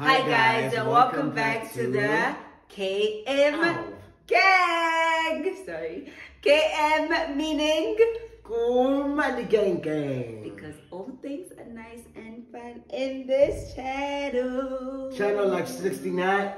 Hi guys, and welcome back to the KM gang. Sorry, KM meaning Cool Money Gang Gang. because all things are nice and fun in this channel. Channel like 69.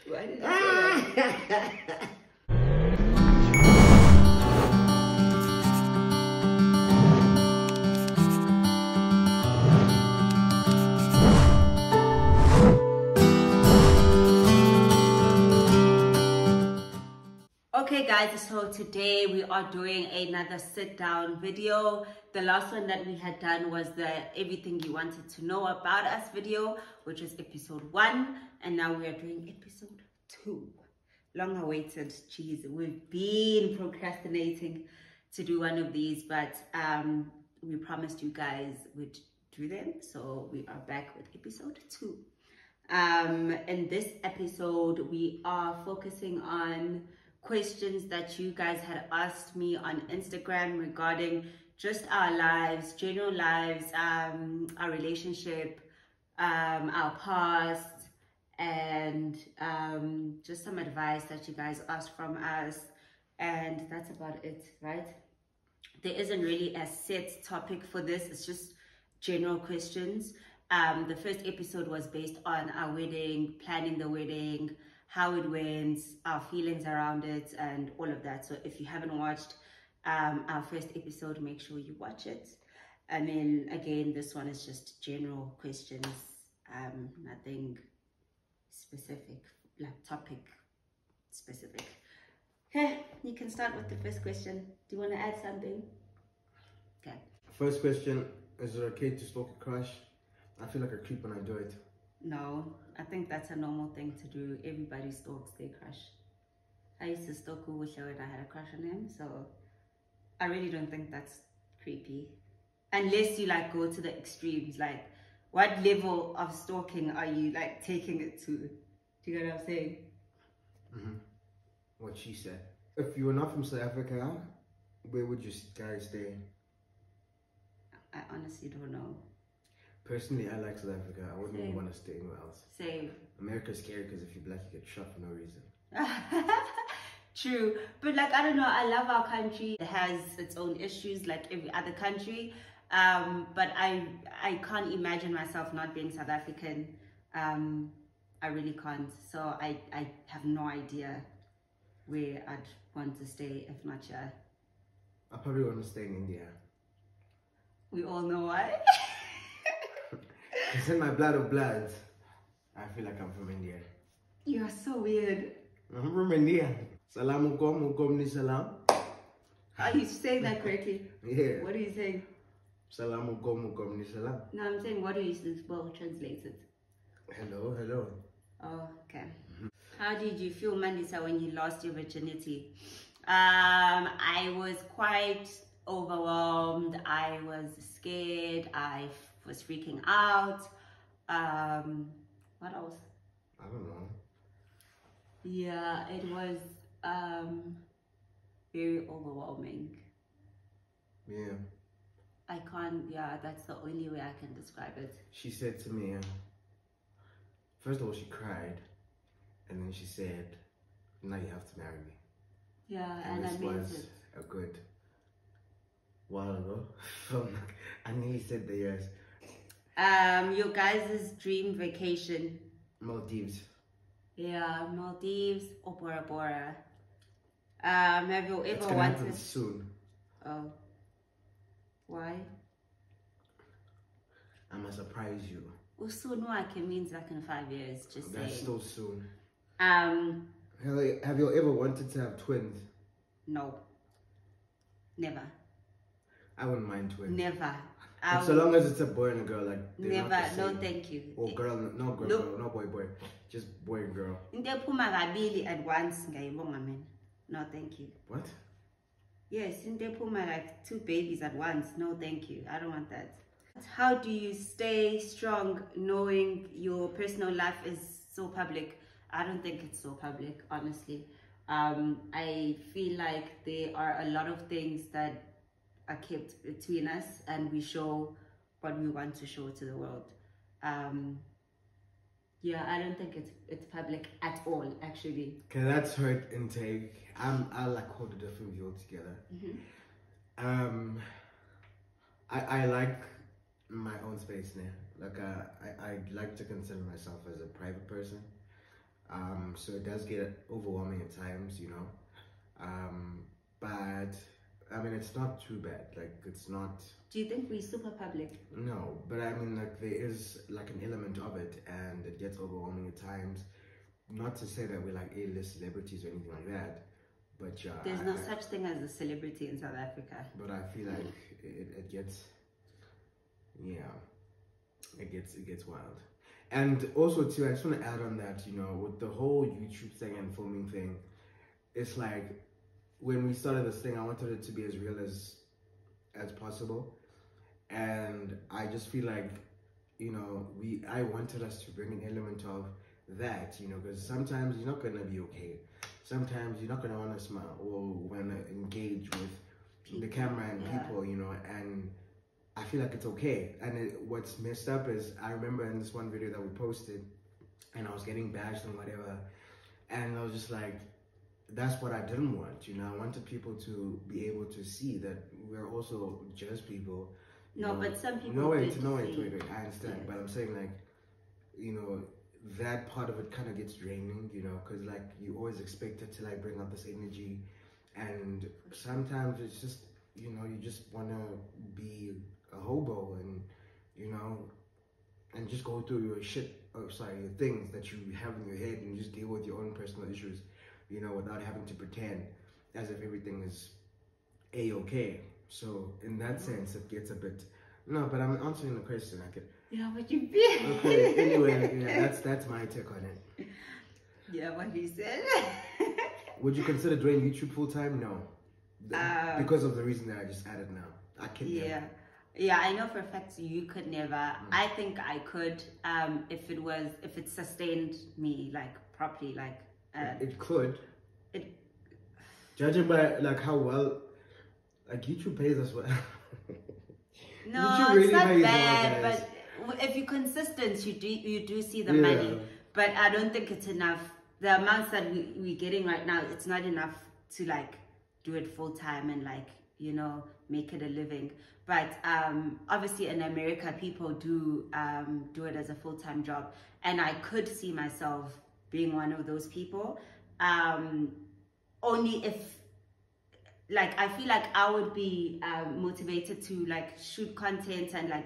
Why did I say that? Okay guys, so today we are doing another sit down video. The last one that we had done was the everything you wanted to know about us video, which is episode 1, and now we are doing episode 2. Long awaited. Jeez, we've been procrastinating to do one of these, but we promised you guys we'd do them, so we are back with episode 2. In this episode we are focusing on questions that you guys had asked me on Instagram regarding just our lives, general lives, our relationship, our past, and just some advice that you guys asked from us, and that's about it, right? There isn't really a set topic for this, it's just general questions. The first episode was based on our wedding, planning the wedding, how it went, our feelings around it, and all of that. So if you haven't watched our first episode, make sure you watch it. And then again, this one is just general questions, nothing specific, like topic specific. Okay, you can start with the first question. Do you want to add something? Okay. First question, is it okay to stalk a crush? I feel like a creep when I do it. No, I think that's a normal thing to do. Everybody stalks their crush. I used to stalk Kuhle when I had a crush on him, so I really don't think that's creepy. Unless you like go to the extremes, like what level of stalking are you like taking it to? Do you get what I'm saying? What she said. If you were not from South Africa, where would you guys stay? I honestly don't know. Personally, I like South Africa. I wouldn't even want to stay anywhere else. Same. America's scary because if you're black, you get shot for no reason. True, but like I don't know, I love our country. It has its own issues like every other country, but I can't imagine myself not being South African. I really can't. So I have no idea where I'd want to stay if not here. I probably want to stay in India. We all know why. It's in my blood of bloods. I feel like I'm from India. You are so weird. I'm from India. Salam alaikum ni salam. Are you saying that correctly? Yeah. What are you saying? Salam alaikum ni salam. No, I'm saying what are you well translated? Hello, hello. Oh, okay. How did you feel, Mandisa, when you lost your virginity? I was quite overwhelmed. I was scared. I was freaking out. What else? I don't know. Yeah, it was very overwhelming. Yeah. I can't, yeah, that's the only way I can describe it. She said to me, first of all, she cried, and then she said, now you have to marry me. Yeah, and this I was it. A good while ago. I nearly said the yes. Your guys' dream vacation? Maldives. Yeah, Maldives or Bora Bora. Have you ever wanted? Happen soon. Oh, why? I'm gonna surprise you. Well, soon means like in 5 years. Just That's saying. still soon. Have you ever wanted to have twins? No. Never. I wouldn't mind twins. Never. So long as it's a boy and a girl, like never. No, thank you. Or girl, no girl, girl, no boy, just boy and girl. At once, no, thank you. What? Yes, like 2 babies at once. No, thank you. I don't want that. How do you stay strong knowing your personal life is so public? I don't think it's so public, honestly. I feel like there are a lot of things that are kept between us, and we show what we want to show to the world. Yeah, I don't think it's public at all, actually. Okay, that's her intake. I like hold a different view altogether. I like my own space now. Like I like to consider myself as a private person. So it does get overwhelming at times, you know. But I mean, it's not too bad. Like, it's not. Do you think we're super public? No, but I mean, like, there is like an element of it, and it gets overwhelming at times. Not to say that we're like A-list celebrities or anything like that, but yeah. There's no such thing as a celebrity in South Africa. But I feel like it gets, yeah, it gets wild. And also too, I just want to add on that, you know, with the whole YouTube thing and filming thing, it's like, when we started this thing, I wanted it to be as real as possible, and I just feel like, you know, I wanted us to bring an element of that, you know, because sometimes you're not gonna be okay. Sometimes you're not gonna want to smile or want to engage with people, the camera and people, you know, and I feel like it's okay. And what's messed up is, I remember in this one video that we posted, and I was getting bashed and whatever, and I was just like, that's what I didn't want, you know. I wanted people to be able to see that we're also just people. No, know. But some people. No, wait. I understand, but I'm saying, like, you know, that part of it kind of gets draining, you know, because like you always expect it to like bring out this energy, and sometimes it's just, you know, you just want to be a hobo and, you know, and just go through your your things that you have in your head and just deal with your own personal issues, you know, without having to pretend as if everything is a-okay. So in that sense, it gets a bit. No, but I'm answering the question. I could. Yeah, what you feel. Okay. Anyway, yeah, that's my take on it. Yeah, what you said. Would you consider doing YouTube full time? No, because of the reason that I just added now. I can. Yeah. Yeah, I know for a fact you could never. I think I could, if it sustained me like properly, like. It could. Judging by like how well, like YouTube pays us well. No, YouTube really it's not pays bad, well, guys. but if you're consistent, you do see the money. But I don't think it's enough. The amounts that we're getting right now, it's not enough to like do it full time and like, you know, make it a living. But obviously in America, people do it as a full-time job, and I could see myself being one of those people. Only if, like, I feel like I would be motivated to like shoot content and like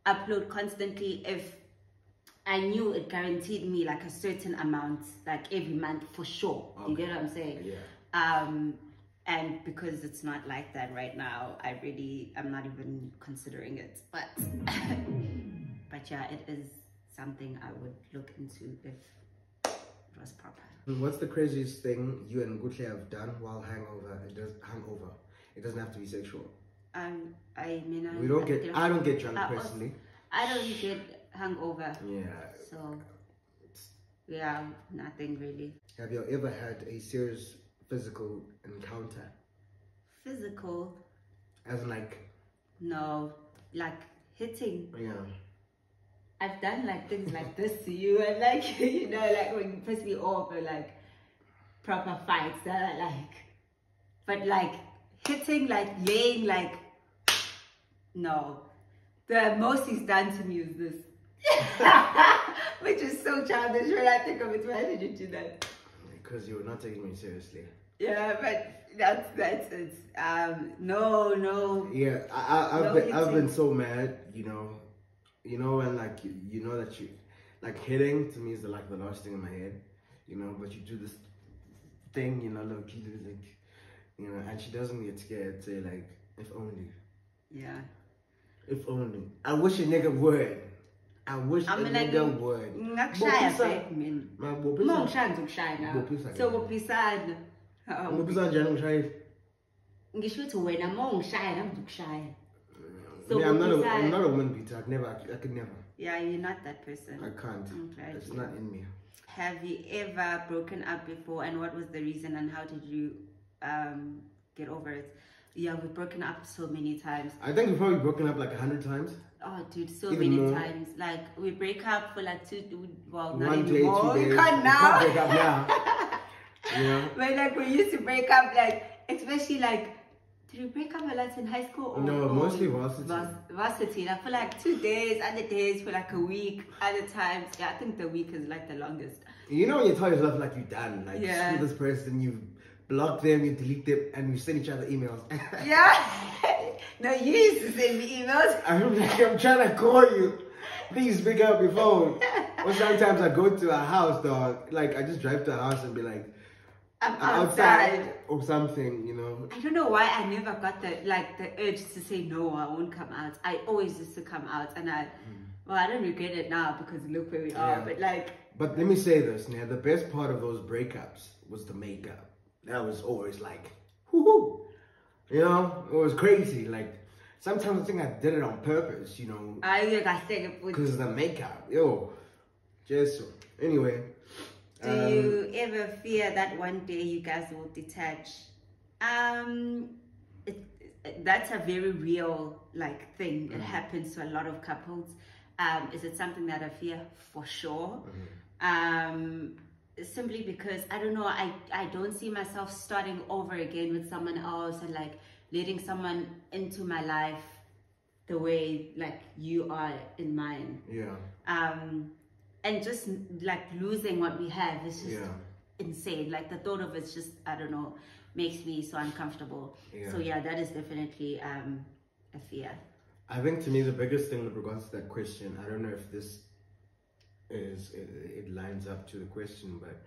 upload constantly if I knew it guaranteed me like a certain amount, like every month for sure. Okay. You get what I'm saying? Yeah. And because it's not like that right now, I'm not even considering it. But but yeah, it is something I would look into if it was proper. What's the craziest thing you and Kuhle have done while hangover? It doesn't have to be sexual. I mean, I don't get drunk personally. I don't get hungover. Yeah. So yeah, nothing really. Have you ever had a serious physical encounter? Physical? As in like? No, like hitting. Yeah. I've done like things like this to you, and like, you know, like when you piss me off, or like proper fights that are like, but like hitting, like laying, like, no. The most he's done to me is this. Which is so childish when I think of it. Why did you do that? Because you were not taking me seriously. Yeah, but that's it. No. Yeah, I've been so mad, you know, and like you know that you like hitting to me is like the last thing in my head, you know. But you do this thing, you know, look, you do like, you know, and she doesn't get scared. Say like, if only. Yeah. If only. I wish a nigga would. I wish a nigga would. Ngakushaya back man. Uma ngishaya ngizokushaya nawe. So bopisana. Bopisana njani ngishaya? Ngisho ukuthi wena uma ungishaya nami ngizokushaya. So yeah, I'm not a woman beater. I could never. Yeah, you're not that person. I can't. Okay. It's not in me. Have you ever broken up before, and what was the reason, and how did you get over it? Yeah, we've broken up so many times. I think we've probably broken up like 100 times. Oh, dude, so Even many more. times. Like, we break up for like not 1 day, anymore. 2 days. We can't now. break up now. You know? But like, we used to break up, like, especially like, did we break up a lot in high school? No, mostly varsity. Varsity, like for like 2 days, other days for like a week, other times. Yeah, I think the week is like the longest. You know when you tell yourself like you're done, like Yeah. screw this person, you block them, you delete them, and you send each other emails. Yeah. No, you used to send me emails. I'm trying to call you. Please pick up your phone. Or sometimes I go to a house, dog. Like I just drive to a house and be like, I'm outside or something, you know. I don't know why I never got the urge to say no, I won't come out. I always used to come out, and I don't regret it now because look where we are. But like, but let me say this, now the best part of those breakups was the makeup. That was always like, whoo, you know, it was crazy. Like sometimes I think I did it on purpose, you know, because of the makeup. Yo, just anyway. Do you ever fear that one day you guys will detach? That's a very real like thing. It happens to a lot of couples. Is it something that I fear? For sure. Simply because I don't know, I don't see myself starting over again with someone else and like letting someone into my life the way like you are in mine. Yeah. And just like losing what we have is just insane. Like the thought of it's just, I don't know, makes me so uncomfortable. So yeah, that is definitely a fear. I think to me the biggest thing with regards to that question, I don't know if this it lines up to the question, but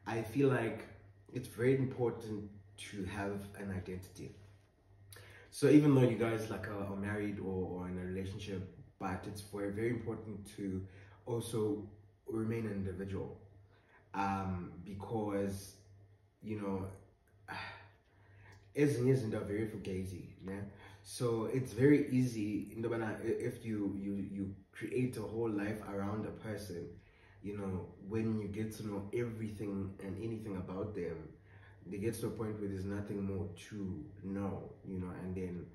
I feel like it's very important to have an identity. So even though you guys like are married or in a relationship, but it's very important to also remain an individual, because you know ezinye izinto are very fugazi, yeah? So it's very easy if you create a whole life around a person, you know, when you get to know everything and anything about them, they get to a point where there's nothing more to know, you know, and then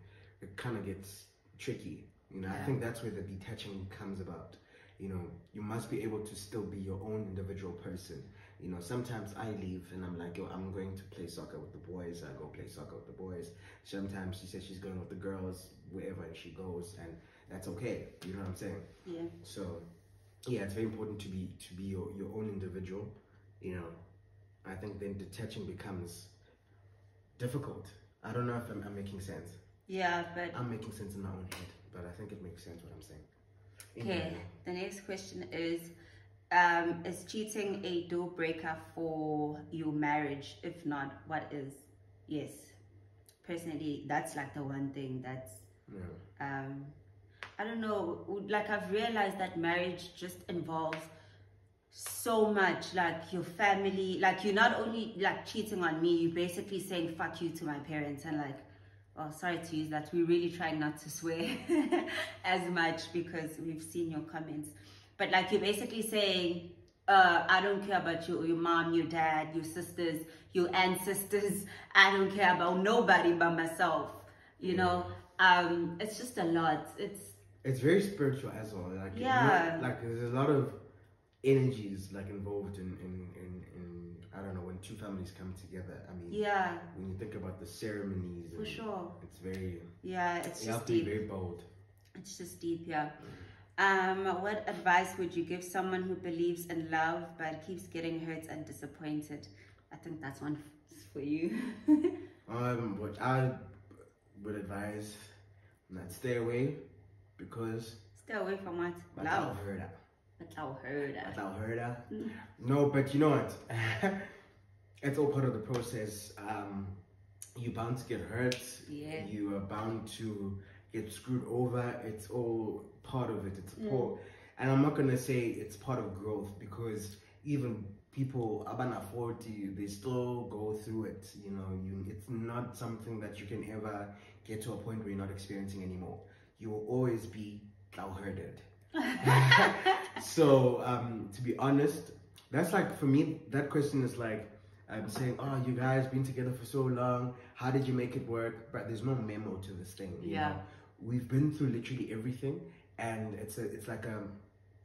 it kind of gets tricky, you know. I think that's where the detaching comes about. You know, you must be able to still be your own individual person. You know, sometimes I leave and I'm like, yo, I'm going to play soccer with the boys. I go play soccer with the boys. Sometimes she says she's going with the girls, wherever she goes, and that's okay. You know what I'm saying? Yeah. So, yeah, it's very important to be your own individual. You know, I think then detaching becomes difficult. I don't know if I'm making sense. Yeah, but I'm making sense in my own head, but I think it makes sense what I'm saying. Okay, the next question is cheating a deal breaker for your marriage? If not, what is? Yes. Personally, that's like the one thing that's, I don't know, like I've realized that marriage just involves so much, like your family, like you're not only like cheating on me, you're basically saying fuck you to my parents, and like, oh, sorry to use that, we're really trying not to swear as much because we've seen your comments, but like you're basically saying I don't care about your mom, your dad, your sisters, your ancestors. I don't care about nobody but myself, you know. It's just a lot. It's very spiritual as well, like like there's a lot of energies like involved in I don't know, when two families come together. I mean, when you think about the ceremonies, for sure, it's very it's just deep. Very bold. It's just deep. What advice would you give someone who believes in love but keeps getting hurt and disappointed? I think that's one for you. What I would advise, not stay away, because stay away from what? Love. No, but you know what? It's all part of the process. You're bound to get hurt. Yeah. You are bound to get screwed over. It's all part of it. It's part, and I'm not gonna say it's part of growth, because even people abana 40, they still go through it. You know, it's not something that you can ever get to a point where you're not experiencing anymore. You will always be cowherded. So to be honest, that's like, for me, that question is like saying, oh, you guys been together for so long, how did you make it work? But there's no memo to this thing, you know? We've been through literally everything, and it's like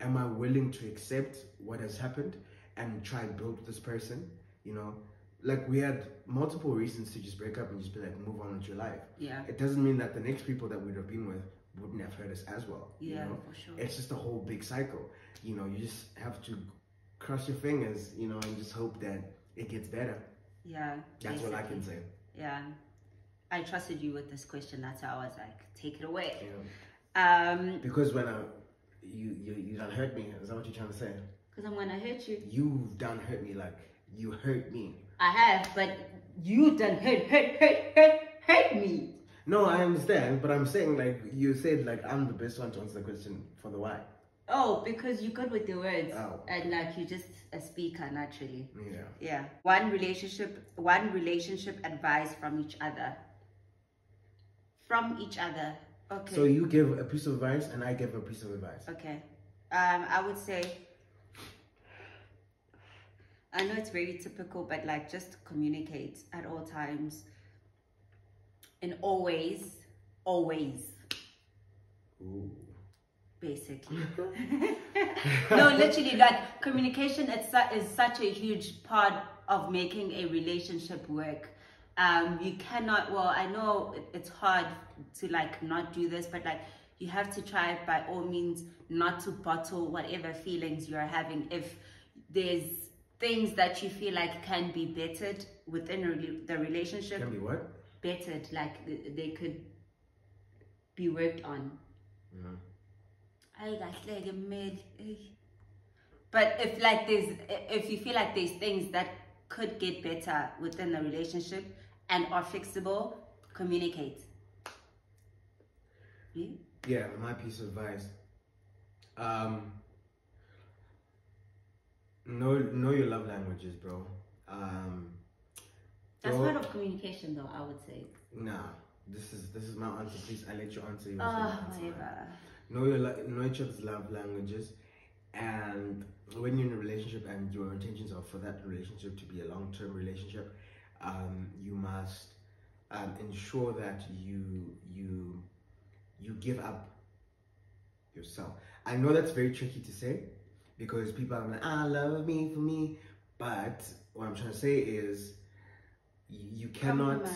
am I willing to accept what has happened and try and build with this person? You know, like we had multiple reasons to just break up and just be like, move on with your life. Yeah. It doesn't mean that the next people that we'd have been with wouldn't have hurt us as well. Yeah, you know? for sure. It's just a whole big cycle. You know, you just have to cross your fingers, you know, and just hope that it gets better. Yeah. That's what I can say. Yeah. I trusted you with this question. That's how I was like, take it away. Yeah. Because when you done hurt me, is that what you're trying to say? Because I'm gonna hurt you. You've done hurt me, like you hurt me. I have, but you done hurt me. No, I understand, but I'm saying like you said like I'm the best one to answer the question for the why. Oh, because you're good with your words. Oh. And like you're just a speaker naturally. Yeah. Yeah. One relationship advice from each other. From each other. Okay. So you give a piece of advice and I give a piece of advice. Okay. I would say, I know it's very typical, but like just communicate at all times. And always. Ooh. Basically. No, literally, like communication is such a huge part of making a relationship work. You cannot, well, I know it's hard to like not do this, but like you have to try by all means not to bottle whatever feelings you're having. If there's things that you feel like can be bettered within the relationship. Can be what? Bettered, like they could be worked on. Mm-hmm. But if you feel like there's things that could get better within the relationship and are fixable, communicate. Yeah, my piece of advice. Know your love languages, bro. That's part of communication, though, I would say. Nah, this is my answer. Please, I let you answer yours. Whatever. Know each other's love languages, and when you're in a relationship and your intentions are for that relationship to be a long-term relationship, you must ensure that you give up yourself. I know that's very tricky to say because people are like, love me for me, but what I'm trying to say is you cannot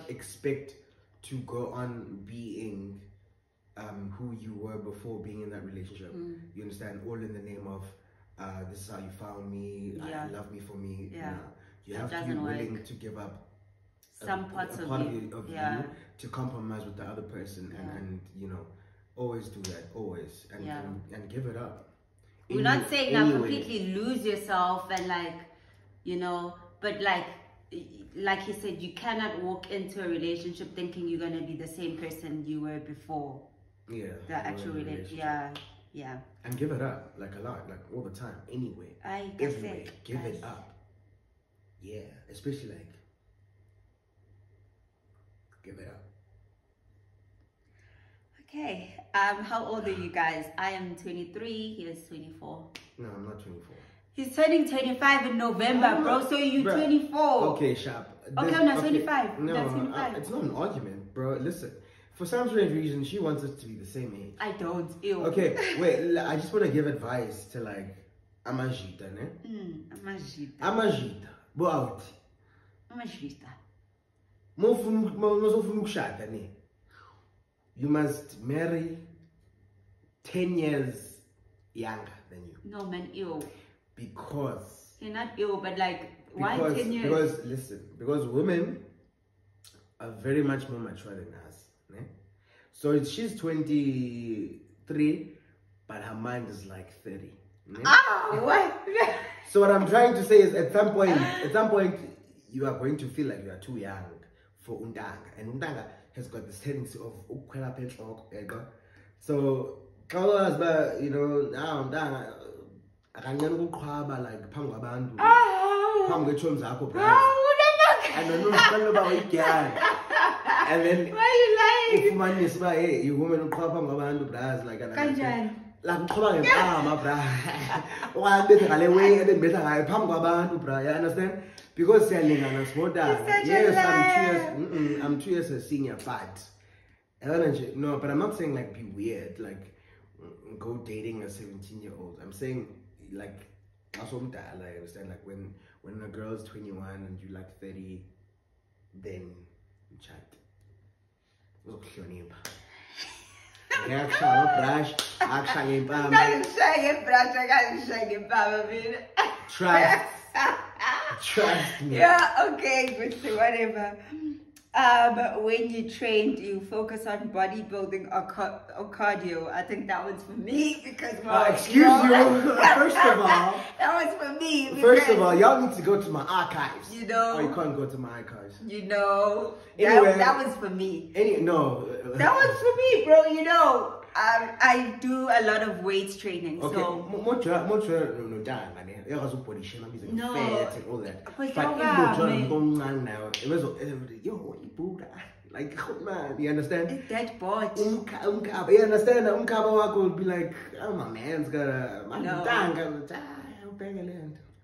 expect to go on being who you were before being in that relationship. You understand? All in the name of this is how you found me, love me for me. Yeah. You have to be willing to give up some parts of you to compromise with the other person and you know, always do that, always, and give it up. We're not saying now completely lose yourself and like, you know, but like you said, you cannot walk into a relationship thinking you're gonna be the same person you were before. Yeah. The actual relationship. Yeah. And give it up, like a lot, like all the time, anyway. Everywhere, give it up. Yeah, especially like, give it up. Okay, how old are you guys? I am 23, he is 24. No, I'm not 24. He's turning 25 in November, bro, so you're 24. Okay, sharp. Okay, I'm not 25. No, it's not an argument, bro. Listen, for some strange reason, she wants us to be the same age. I don't. Ew. Okay, wait, I just want to give advice to like, Amajita, ne? Amajita. Go out. Amajita. You must marry 10 years younger than you. No, man, ew. Because. You're not ill, but like, why 10 years? Because, listen, because women are very much more mature than us. Ne? So she's 23, but her mind is like 30. Ne? What? So what I'm trying to say is at some point, you are going to feel like you are too young for Undanga. And Undanga has got this tendency of so you know, now Undanga akancane ukuqhwaba like phambi kwabantu phambi kwetshomi zakho bro. And then why are you lying? ufumanise uba hey you woman uqhwaba phambi kwabantu bras like kanjani la uqhwaba ngempama bra wakubetha ngale way ebengibetha ngayo phambi kwabantu bra. You understand? Because siyalingana small. Yes, I'm 2 years a senior, but No, but I'm not saying like be weird, like go dating a 17-year-old. I'm saying like also I understand like when a girl is 21 and you like 30, then chat. Trust me. Yeah, okay, good, so whatever. When you trained, you focus on bodybuilding or cardio. I think that was for me because excuse you. First of all, that was for me. First of all, y'all need to go to my archives. You know, or you can't go to my archives. You know, anyway, that was for me. No, that was for me, bro. You know, I do a lot of weight training. Okay. So no, fat and all that. Like, man, you understand? It's that bought. You understand? Umkaba will be like, oh, my man's got a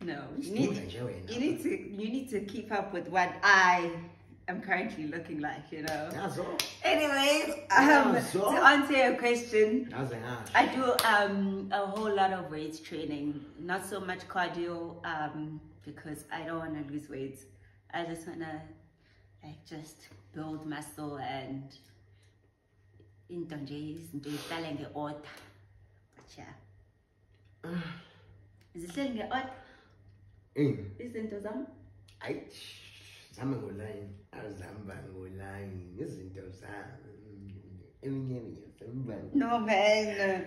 No, you need to keep up with what I am currently looking like, you know. That's all. Anyways, to answer your question, I do a whole lot of weight training. Not so much cardio, because I don't want to lose weight. I just want to just build muscle and into nje order. But yeah. Is it selling the order? Izinto zami? Ayi, zami ngolane, azihamba ngolane, izinto zami. No man.